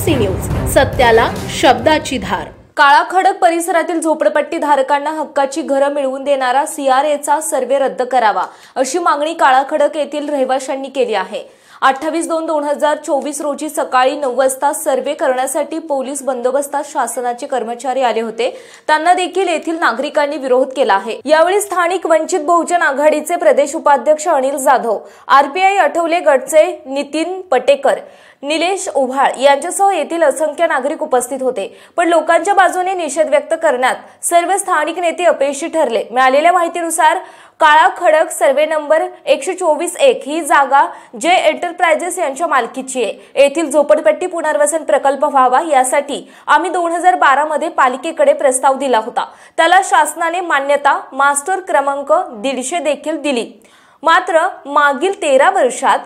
MSC news, सत्याला शब्दाची धार। काळा खडक परिसरातील झोपडपट्टी धारकांना हक्काची घरं मिळवून देणारा CRAचा सर्वे रद्द करावा अशी मागणी काळा खडक येथील रहिवाशांनी केली आहे। 28/2/2024 रोजी सकाळी 9 वाजता सर्वे करण्यासाठी पोलीस बंदोबस्तात शासनाचे कर्मचारी आले होते। त्यांना देखील येथील नागरिकांनी विरोध केला आहे। यावेळी स्थानिक वंचित बहुजन आघाडीचे प्रदेश उपाध्यक्ष अनिल जाधव, RPI आठवले गटचे नितीन पटेकर, निलेश उभाळ यांच्यासह येथील असंख्य नागरिक उपस्थित होते। पण लोकांच्या बाजूने निषेध व्यक्त करण्यात सर्व स्थानिक नेते अपयशी ठरले। मिळालेल्या माहितीनुसार काळा खडक सर्वे नंबर 124-1 ही जागा जे एंटरप्राइजेस यांच्या मालकीची आहे। येथील झोपडपट्टी पुनर्वसन प्रकल्प व्हावा यासाठी आम्ही 2012 मध्ये पालिकेकडे प्रस्ताव दिला होता। त्याला शासनाने मान्यता मास्टर क्रमांक 150 देखील दिली। मात्र मागील 13 वर्षात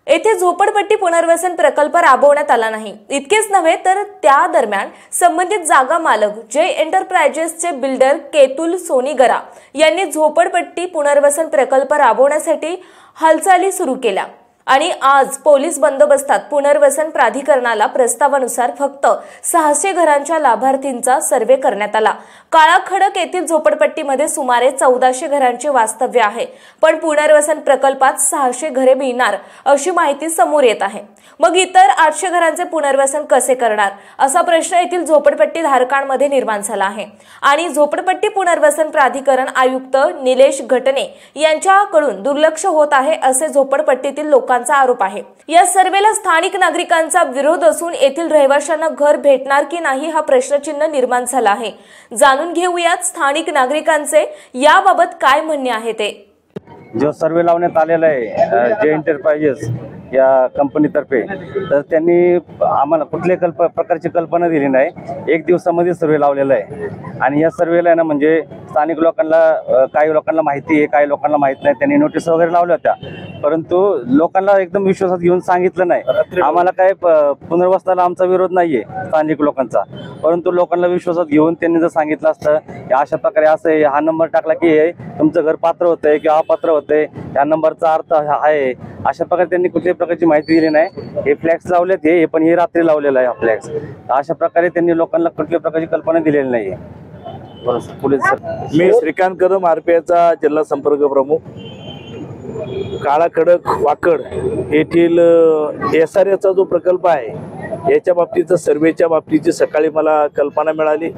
येथे झोपडपट्टी पुनर्वसन प्रकल्प राबवण्यात आला नाही। इतकेच नव्हे तर त्या दरम्यान संबंधित जागा मालक जे एंटरप्राइजेसचे बिल्डर केतुल सोनीगरा यांनी झोपडपट्टी पुनर्वसन प्रकल्प राबवण्यासाठी हालचाली सुरू केल्या आणि आज पोलीस बंदोबस्तात पुनर्वसन प्राधिकरणाला प्रस्तावानुसार फक्त 600 घरांच्या लाभार्थींचा सर्वे करण्यात आला। काळा खडक येथील झोपडपट्टीमध्ये सुमारे 1400 घरांचे वास्तव्य आहे, पण पुनर्वसन प्रकल्पात 600 घरे मिळणार अशी माहिती समोर येत आहे। मग इतर 800 घरांचे पुनर्वसन कसे करणार असा प्रश्न येथील झोपडपट्टी धारकांमध्ये निर्माण झाला आहे आणि झोपडपट्टी पुनर्वसन प्राधिकरण आयुक्त निलेश घटने यांच्याकडून दुर्लक्ष होत आहे असे झोपडपट्टीतील लोकांचा आरोप आहे। या सर्वेला स्थानिक नागरिकांचा विरोध असून येथील रहिवाशांना घर भेटणार की नाही हा प्रश्नचिन्ह निर्माण झाला आहे। जाणून घेऊयात स्थानिक नागरिकांचे याबाबत काय म्हणणे आहे ते। जो सर्वे लावण्यात आलेला आहे जे एंटरप्राइजेस या कंपनीतर्फे, तर त्यांनी आम्हाला कुठल्याही प्रकारची कल्पना दिली नाही। एक दिवसामध्ये सर्वे लावलेला आहे आणि या सर्वेला आहे ना म्हणजे स्थानिक लोकांना, काही लोकांना माहिती आहे, काही लोकांना माहीत नाही। त्यांनी नोटीस वगैरे लावल्या होत्या, परंतु लोकांना एकदम विश्वासात घेऊन सांगितलं नाही। आम्हाला काय पुनर्वसनाला आमचा विरोध नाही आहे स्थानिक लोकांचा, परंतु लोकांना विश्वासात घेऊन त्यांनी जर सांगितलं असतं की अशा प्रकारे असं आहे, हा नंबर टाकला की हे तुमचं घर पात्र होतंय किंवा अपात्र होतंय, या नंबरचा अर्थ हा आहे, अशा प्रकारे त्यांनी कुठल्याही प्रकारची माहिती दिली नाही। हे फ्लॅक्स लावलेत, हे पण हे रात्री लावलेलं आहे हा फ्लॅक्स। अशा प्रकारे त्यांनी लोकांना कुठल्याही प्रकारची कल्पना दिलेली नाही आहे। पुढे मी श्रीकांत कदम, RPIचा जिल्हा संपर्क प्रमुख। काळा खडक वाकड येथील SRAचा जो प्रकल्प आहे याच्या बाबतीत सर्वेच्या बाबतीची सकाळी मला कल्पना मिळाली।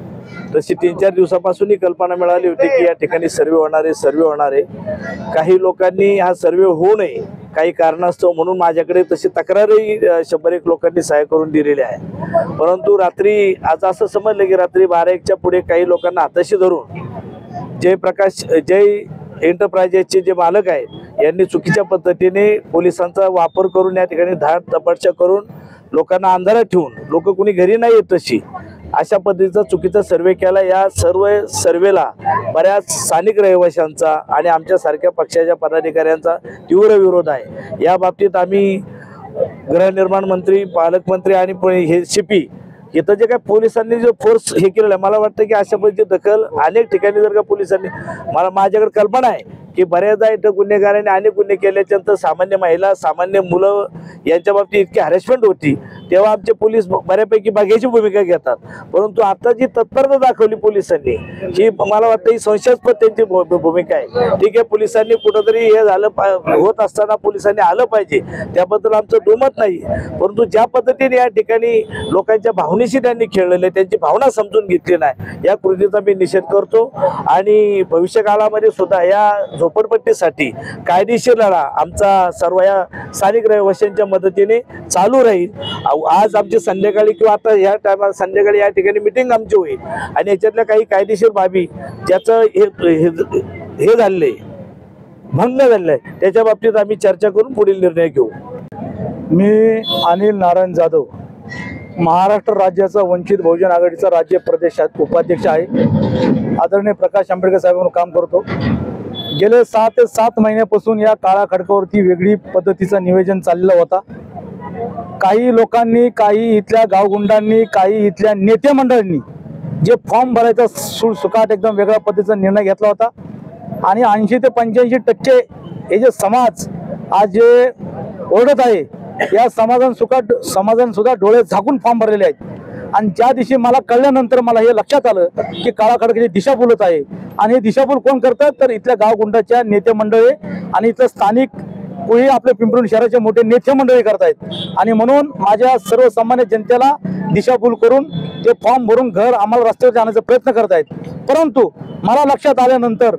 तशी 3-4 दिवसापासून ही कल्पना मिळाली होती की या ठिकाणी सर्वे होणार आहे। काही लोकांनी हा सर्वे होऊ नये काही कारणास्तव म्हणून माझ्याकडे तशी तक्रारही 100-1 लोकांनी सहाय्य करून दिलेली आहे। परंतु रात्री आज असं समजलं की रात्री 12-1च्या पुढे काही लोकांना हाताशी धरून जय एंटरप्राइजेसचे जे मालक आहेत यांनी चुकीच्या पद्धतीने पोलिसांचा वापर करून या ठिकाणी धाड तपडशा करून लोकांना अंधारात ठेवून, लोक कोणी घरी नाही येत तशी अशा पद्धतीचा चुकीचा सर्वे केला। या सर्व सर्वेला बऱ्याच स्थानिक रहिवाशांचा आणि आमच्या सारख्या पक्षाच्या पदाधिकाऱ्यांचा तीव्र विरोध आहे। या बाबतीत आम्ही गृहनिर्माण मंत्री, पालकमंत्री आणि हे CP इथं जे काय पोलिसांनी जो फोर्स हे केलेला आहे, मला वाटतं की अशा पद्धतीची दखल अनेक ठिकाणी जर का पोलिसांनी, माझ्याकडे कल्पना आहे की बऱ्याचदा इथं गुन्हेगारांनी अनेक गुन्हे केल्याच्यानंतर सामान्य महिला, सामान्य मुलं यांच्या बाबतीत इतकी हॅरेसमेंट होती, तेव्हा आमचे पोलीस बऱ्यापैकी बघायची भूमिका घेतात। परंतु आता जी तत्परता दाखवली पोलिसांनी ही मला वाटतं ही संशयास्पद त्यांची भूमिका आहे। ठीक आहे, पोलिसांनी कुठंतरी हे झालं होत असताना पोलिसांनी आलं पाहिजे, त्याबद्दल आमचं दुमत नाही। परंतु ज्या पद्धतीने या ठिकाणी लोकांच्या भावनेशी त्यांनी खेळलेले, त्यांची भावना समजून घेतली नाही, या कृतीचा मी निषेध करतो आणि भविष्य काळामध्ये सुद्धा या झोपडपट्टीसाठी कायदेशीर लढा आमचा सर्व या स्थानिक रहिवाशांच्या मदतीने चालू राहील। आज आमची संध्याकाळी किंवा आता या टायमाला संध्याकाळी या ठिकाणी मीटिंग आमची होईल आणि याच्यातल्या काही कायदेशीर बाबी ज्याचं हे झाले भंग झाले त्याच्या बाबतीत आम्ही चर्चा करून पुढील निर्णय घेऊ। मी अनिल नारायण जाधव, महाराष्ट्र राज्याचा वंचित बहुजन आघाडीचा राज्य प्रदेश उपाध्यक्ष आहे। आदरणीय प्रकाश आंबेडकर साहेबांवर काम करतो। गेले 6 ते 7 महिन्यापासून या काळा खडकावरती वेगळी पद्धतीचा नियोजन चाललेला होता। काही लोकांनी, काही इथल्या गावगुंडांनी, काही इथल्या नेते मंडळांनी जे फॉर्म भरायचा सुकाट एकदम वेगळ्या पद्धतीचा निर्णय घेतला होता आणि 80 ते 85% हे जे समाज आज जे ओरडत आहे या समाजाने सुद्धा डोळे झाकून फॉर्म भरलेले आहेत. आणि ज्या दिवशी मला कळल्यानंतर मला हे लक्षात आलं की काळा खडकची दिशाभूल होत आहे. आणि हे दिशाभूल कोण करतात तर इथल्या गावगुंडाच्या नेते मंडळी आणि इथलं स्थानिक कोणी आपल्या पिंपरी शहराचे मोठे नेते मंडळी करतायत. आणि म्हणून माझ्या सर्वसामान्य जनतेला दिशाभूल करून ते फॉर्म भरून घर आम्हाला रस्त्यावर जाण्याचा प्रयत्न करतायत. परंतु मला लक्षात आल्यानंतर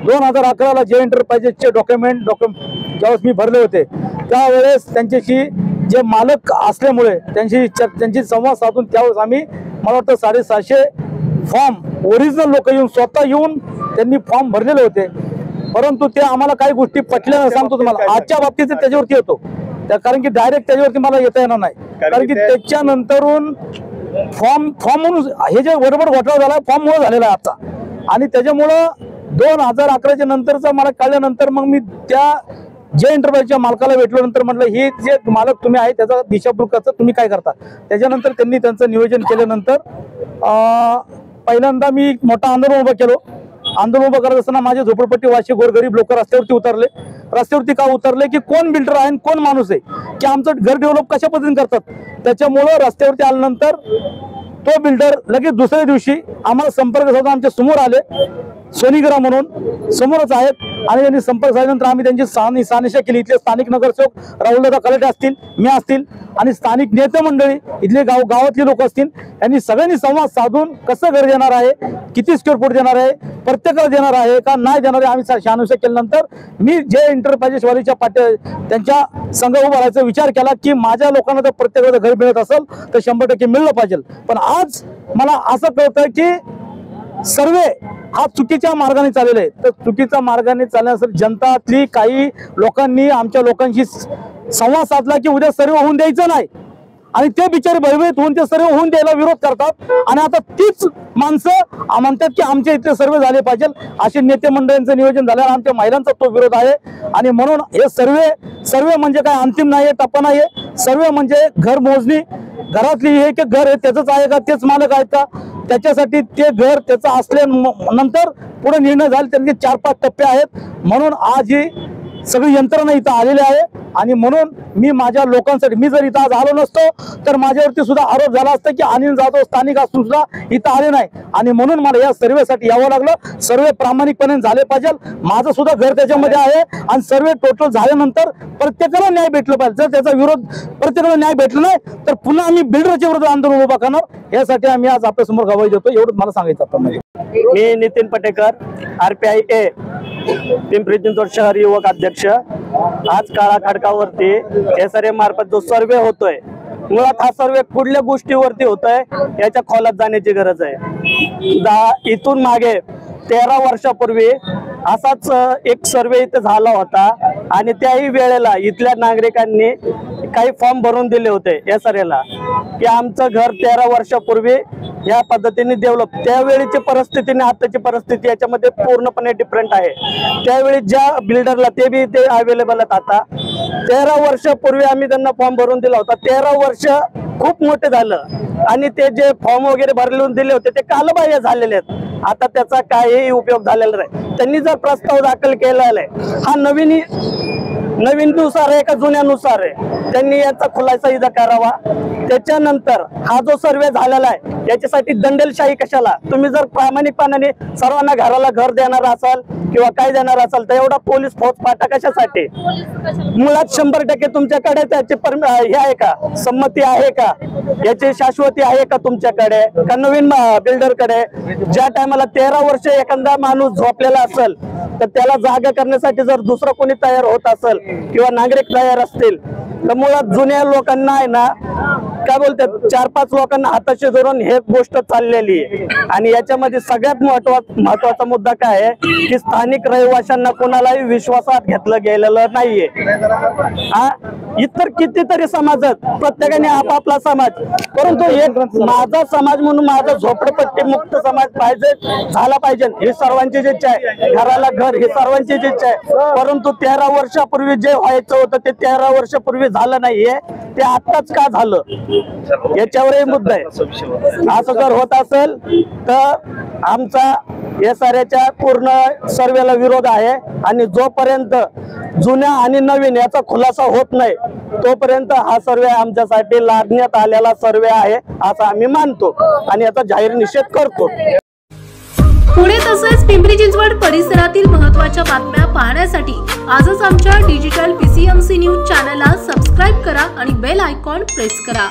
2011ला जे एंटरप्राइजेसचे डॉक्युमेंट ज्यावेळेस मी भरले होते त्यावेळेस त्यांच्याशी जे मालक असल्यामुळे त्यांची संवाद साधून त्यावेळेस आम्ही मला वाटतं 750 फॉर्म ओरिजिनल लोक येऊन स्वतः येऊन त्यांनी फॉर्म भरलेले होते. परंतु ते आम्हाला काही गोष्टी पटल्या सांगतो तुम्हाला आजच्या बाबतीत त्याच्यावरती येतो कारण की डायरेक्ट त्याच्यावरती मला येता येणार नाही. कारण की त्याच्यानंतरून फॉर्म म्हणून हे जे बरोबर घोटाळा झाला फॉर्म मुळे झालेला आहे आजचा. आणि त्याच्यामुळं 2011च्या नंतरचा मला कळल्यानंतर मग मी त्या जे एंटरप्राइजच्या मालकाला भेटल्यानंतर म्हटलं हे जे मालक तुम्ही आहे त्याचा दिशाभूल करता तुम्ही काय करता. त्याच्यानंतर त्यांनी त्यांचं नियोजन केल्यानंतर पहिल्यांदा मी मोठा आंदोलन उभं केलं. आंदोलन उभं करत असताना माझे झोपडपट्टी वाशी गोरगरीब लोक रस्त्यावरती उतरले. रस्त्यावरती का उतरले की कोण बिल्डर आहे कोण माणूस आहे की आमचं घर डेव्हलप कशा पद्धतीने करतात. त्याच्यामुळं रस्त्यावरती आल्यानंतर तो बिल्डर लगेच दुसऱ्या दिवशी आम्हाला संपर्क साधून आमच्या समोर आले. सोनीग्रा म्हणून समोरच आहेत आणि त्यांनी संपर्क साधल्यानंतर आम्ही त्यांची सानिशा केली. इथले स्थानिक नगरसेवक राहुलदादा कलाटे असतील मी असतील आणि स्थानिक नेते मंडळी इथले गावातली लोक असतील यांनी सगळ्यांनी संवाद साधून कसं घर देणार आहे किती स्क्वेअर फूट देणार आहे प्रत्येकाला देणार आहे का नाही देणार आहे आम्ही शहानिशा केल्यानंतर मी जे एंटरप्राइजेस वालीच्या त्यांच्या संघ उभा राहायचा विचार केला की माझ्या लोकांना जर प्रत्येकाला घर मिळत असेल तर 100% मिळलं पाहिजे. पण आज मला असं कळतं की सर्वे हा चुकीच्या मार्गाने चाललेला आहे. तर चुकीच्या मार्गाने चालण्यासाठी जनतातली काही लोकांनी आमच्या लोकांशी संवाद साधला की उद्या सर्वे होऊन द्यायचं नाही आणि ते बिचारे भयभीत होऊन ते सर्वे होऊन द्यायला विरोध करतात. आणि आता तीच माणसं म्हणतात की आमच्या इथले सर्वे झाले पाहिजे असे नेते मंडळींचं नियोजन झालं. आमच्या महिलांचा तो विरोध आहे. आणि म्हणून हे सर्वे म्हणजे काय अंतिम नाही आहे टप्पा नाही आहे. सर्वे म्हणजे घर मोजणी घरातली हे की घर आहे त्याचंच आहे का तेच मालक आहेत का त्याच्यासाठी ते घर त्याचं असल्यानंतर पुढे निर्णय झाले. त्यांचे 4-5 टप्पे आहेत. म्हणून आज ही सगळी यंत्रणा इथं आलेली आहे. आणि म्हणून मी माझ्या लोकांसाठी मी जर इथं आज आलो नसतो तर माझ्यावरती सुद्धा आरोप झाला असता की अनिल जाधव स्थानिक असून सुद्धा इथं आले नाही. आणि म्हणून मला या सर्वेसाठी यावं लागलं. सर्वे प्रामाणिकपणे झाले पाहिजे. माझं सुद्धा घर त्याच्यामध्ये आहे आणि सर्वे टोटल झाल्यानंतर प्रत्येकाला न्याय भेटलं पाहिजे. जर त्याचा विरोध प्रत्येकाला न्याय भेटला नाही तर पुन्हा आम्ही बिल्डरच्या विरोधात आंदोलन उभा करणार. यासाठी आम्ही आज आपल्या समोर गवाही देतो एवढंच मला सांगायचं आता. मी नितीन पटेकर RPIA पिंपरी चिंचवड शहर युवक अध्यक्ष. आज काळा खडकावरती SRA मार्फत जो सर्वे होतोय मुळात हा सर्वे कुठल्या गोष्टीवरती होतोय याच्या खोलात जाण्याची गरज आहे. इथून मागे 13 वर्षापूर्वी असाच एक सर्वे इथे झाला होता आणि त्याही वेळेला इथल्या नागरिकांनी काही फॉर्म भरून दिले होते SRAला की आमचं घर 13 वर्षापूर्वी या पद्धतीने डेव्हलप. त्यावेळीची परिस्थिती आणि आताची परिस्थिती याच्यामध्ये पूर्णपणे डिफरंट आहे. त्यावेळी ज्या बिल्डरला ते बी ते अवेलेबल आहेत. आता 13 वर्षापूर्वी आम्ही त्यांना फॉर्म भरून दिला होता. 13 वर्ष खूप मोठे झालं आणि ते जे फॉर्म वगैरे भरले दिले होते ते कालबाह्य झालेले आहेत. आता त्याचा काहीही उपयोग झालेला नाही. त्यांनी जर प्रस्ताव दाखल केलेला आहे हा नवीननुसार आहे का जुन्यानुसार आहे त्यांनी याचा खुलासा इथं करावा. त्याच्यानंतर हा जो सर्वे झालेला आहे याच्यासाठी दंडेलशाही कशाला. तुम्ही जर प्रामाणिकपणाने सर्वांना घराला घर देणार असाल किंवा काय देणार असाल तर एवढा पोलीस फौजफाटा कशासाठी. मुळात 100% तुमच्याकडे त्याची हे आहे का संमती आहे का याची शाश्वती आहे का तुमच्याकडे का नवीन बिल्डरकडे. ज्या टायमाला 13 वर्ष एखादा माणूस झोपलेला असेल तर त्याला जागा करण्यासाठी जर दुसरं कोणी तयार होत असेल किंवा नागरिक तयार असतील तर मुळात जुन्या लोकांना आहे ना काय बोलतात 4-5 लोकांना हाताशी धरून हे गोष्ट चाललेली आहे. आणि याच्यामध्ये सगळ्यात महत्वाचा मुद्दा काय आहे की स्थानिक रहिवाशांना कोणालाही विश्वासात घेतलं गेलेलं नाहीये. इतर कितीतरी समाजात प्रत्येकाने आपापला समाज परंतु एक माझा समाज म्हणून माझा झोपडपट्टी मुक्त समाज पाहिजे झाला पाहिजे ही सर्वांचीच इच्छा आहे. घराला घर ही सर्वांचीच इच्छा आहे. परंतु 13 वर्षापूर्वी जे व्हायचं होतं ते 13 वर्षापूर्वी झालं नाहीये. ते आताच का झालं याच्यावरही मुद्दा आहे. असं जर होत असेल तर आमचा SRAच्या पूर्ण सर्वेला विरोध आहे. आणि जोपर्यंत जुन्या आणि नवीन याचा खुलासा होत नाही तोपर्यंत हा सर्वे आमच्यासाठी लादण्यात आलेला सर्वे आहे असं आम्ही मानतो आणि याचा जाहीर निषेध करतो। पुणे तसेच पिंपरी चिंचवड परिसरातील महत्त्वाच्या बातम्या पाहण्यासाठी आजच आमच्या डिजिटल PCMC न्यूज चॅनलला सबस्क्राईब करा आणि बेल आयकॉन प्रेस करा।